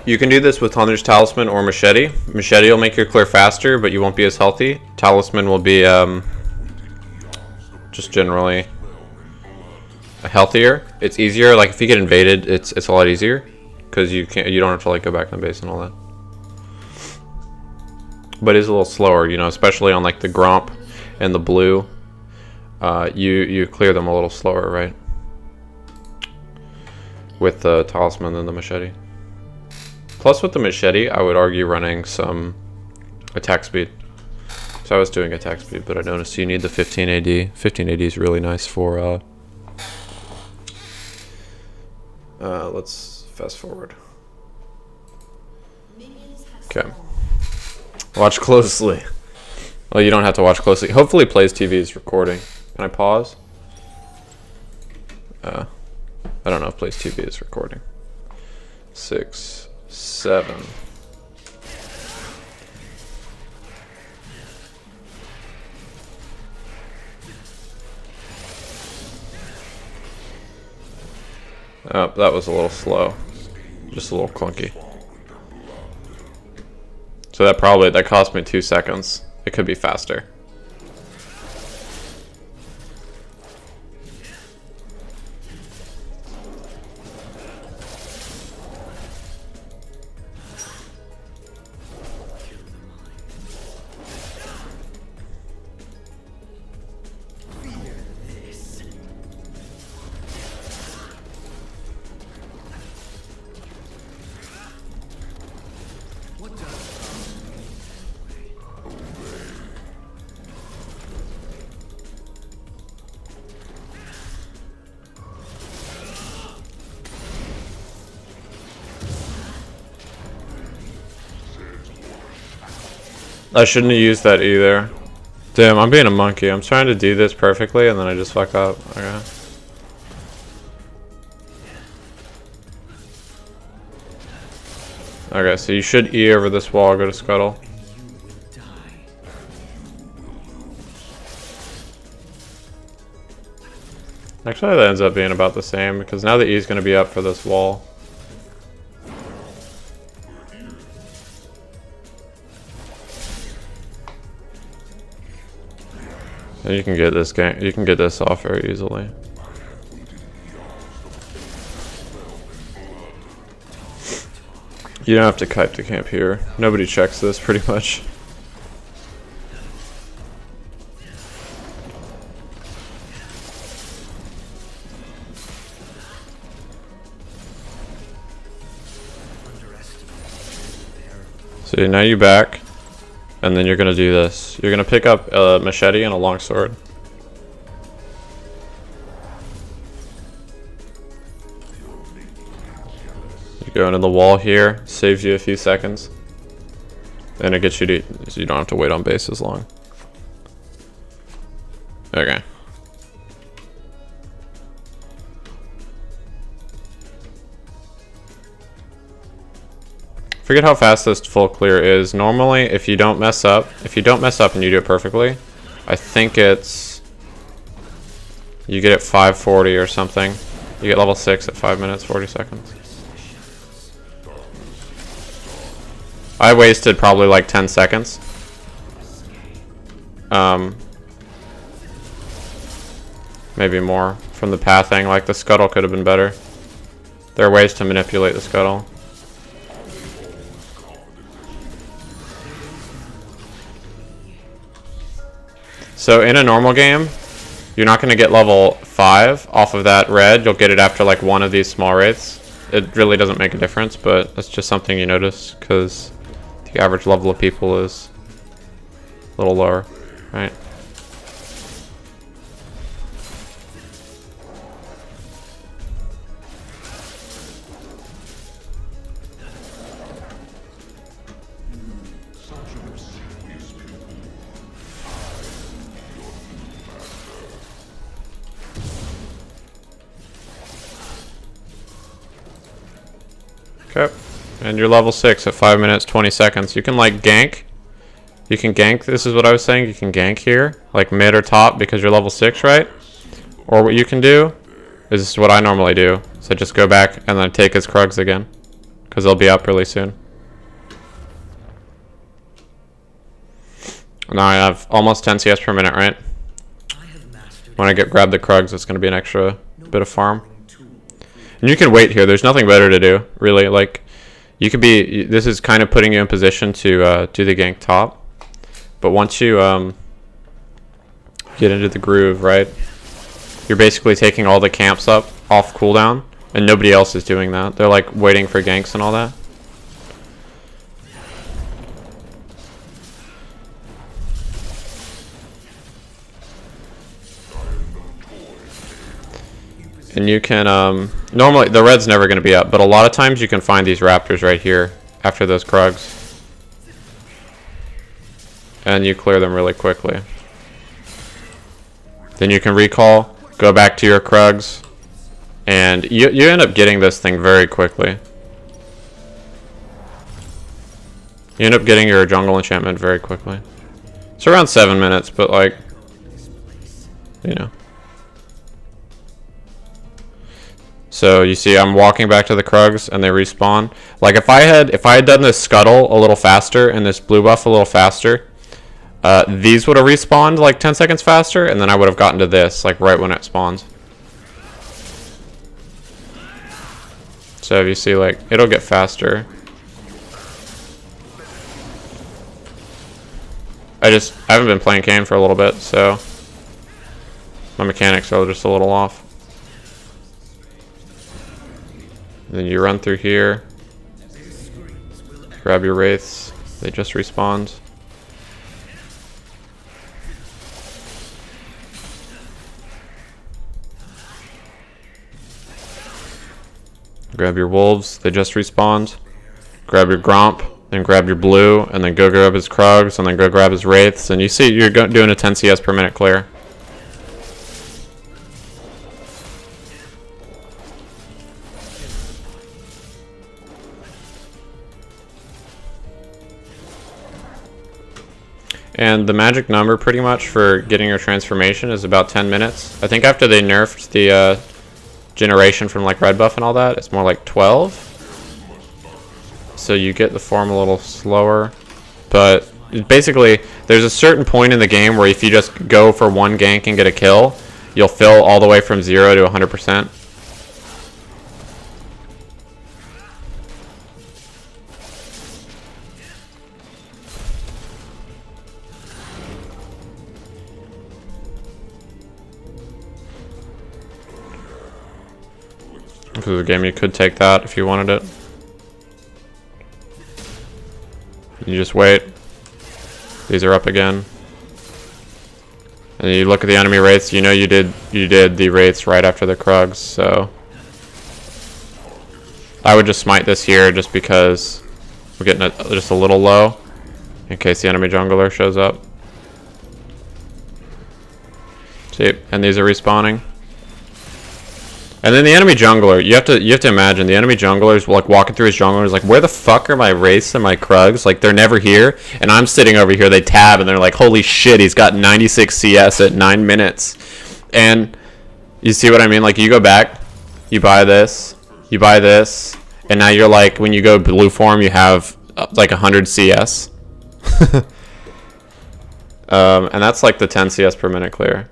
You can do this with Hunter's Talisman or Machete. Machete will make your clear faster, but you won't be as healthy. Talisman will be just generally healthier. It's easier. Like if you get invaded, it's a lot easier because you don't have to like go back in the base and all that. But it's a little slower, you know, especially on like the Gromp and the blue. You clear them a little slower, right? With the Talisman than the Machete. Plus with the Machete, I would argue running some attack speed. So I was doing attack speed, but I noticed you need the 15 AD. 15 AD is really nice for, let's fast forward. Okay. Watch closely. Well, you don't have to watch closely. Hopefully Plays TV is recording. Can I pause? I don't know if Plays TV is recording. 6, 7. Oh, that was a little slow. Just a little clunky. So that cost me 2 seconds. It could be faster. I shouldn't have used that either. Damn, I'm being a monkey. I'm trying to do this perfectly and then I just fuck up. Okay. Okay, so you should E over this wall, go to Scuttle. Actually, that ends up being about the same because now the E is going to be up for this wall. And you can get this game. You can get this off very easily. You don't have to kite to camp here. Nobody checks this pretty much. So now you back. And then you're going to do this. You're going to pick up a machete and a longsword. You go into the wall here, saves you a few seconds. And it gets you to, so you don't have to wait on base as long. Okay. Forget how fast this full clear is. Normally, if you don't mess up and you do it perfectly, I think it's, you get it 540 or something. You get level 6 at 5 minutes, 40 seconds. I wasted probably like 10 seconds. Maybe more from the pathing, like the scuttle could have been better. There are ways to manipulate the scuttle. So in a normal game, you're not going to get level 5 off of that red. You'll get it after like one of these small wraiths. It really doesn't make a difference, but that's just something you notice because the average level of people is a little lower, right? Okay, and you're level 6 at 5 minutes 20 seconds. You can like gank. You can gank. This is what I was saying. You can gank here, like mid or top, because you're level 6, right? Or what you can do is what I normally do. So just go back and then take his Krugs again, because they'll be up really soon. Now I have almost 10 CS per minute, right? When I grab the Krugs, it's going to be an extra bit of farm. And you can wait here. There's nothing better to do, really. Like, you could be... This is kind of putting you in position to do the gank top. But once you get into the groove, right? You're basically taking all the camps up off cooldown. And nobody else is doing that. They're, like, waiting for ganks and all that. And you can, normally, the red's never going to be up, but a lot of times you can find these raptors right here after those Krugs. And you clear them really quickly. Then you can recall, go back to your Krugs, and you end up getting this thing very quickly. You end up getting your jungle enchantment very quickly. It's around 7 minutes, but like, you know. So you see I'm walking back to the Krugs and they respawn. Like if I had done this scuttle a little faster and this blue buff a little faster, these would have respawned like 10 seconds faster, and then I would have gotten to this like right when it spawns. So if you see, like, it'll get faster. I haven't been playing Kayn for a little bit, so my mechanics are just a little off. Then you run through here, grab your wraiths, they just respawned. Grab your wolves, they just respawned. Grab your Gromp, then grab your blue, and then go grab his Krugs, and then go grab his wraiths, and you see you're doing a 10 CS per minute clear. And the magic number pretty much for getting your transformation is about 10 minutes. I think after they nerfed the generation from like red buff and all that, it's more like 12. So you get the form a little slower. But basically, there's a certain point in the game where if you just go for one gank and get a kill, you'll fill all the way from 0 to 100%. This is a game you could take that if you wanted it. You just wait. These are up again. And you look at the enemy wraiths, you know you did the wraiths right after the Krugs, so I would just smite this here just because we're getting just a little low in case the enemy jungler shows up. See, and these are respawning. And then the enemy jungler, you have to imagine the enemy jungler is like walking through his jungle and is like, where the fuck are my wraiths and my Krugs? Like they're never here, and I'm sitting over here. They tab and they're like, holy shit, he's got 96 CS at 9 minutes. And you see what I mean? Like you go back, you buy this, and now you're like, when you go blue form, you have like 100 CS. And that's like the 10 CS per minute clear.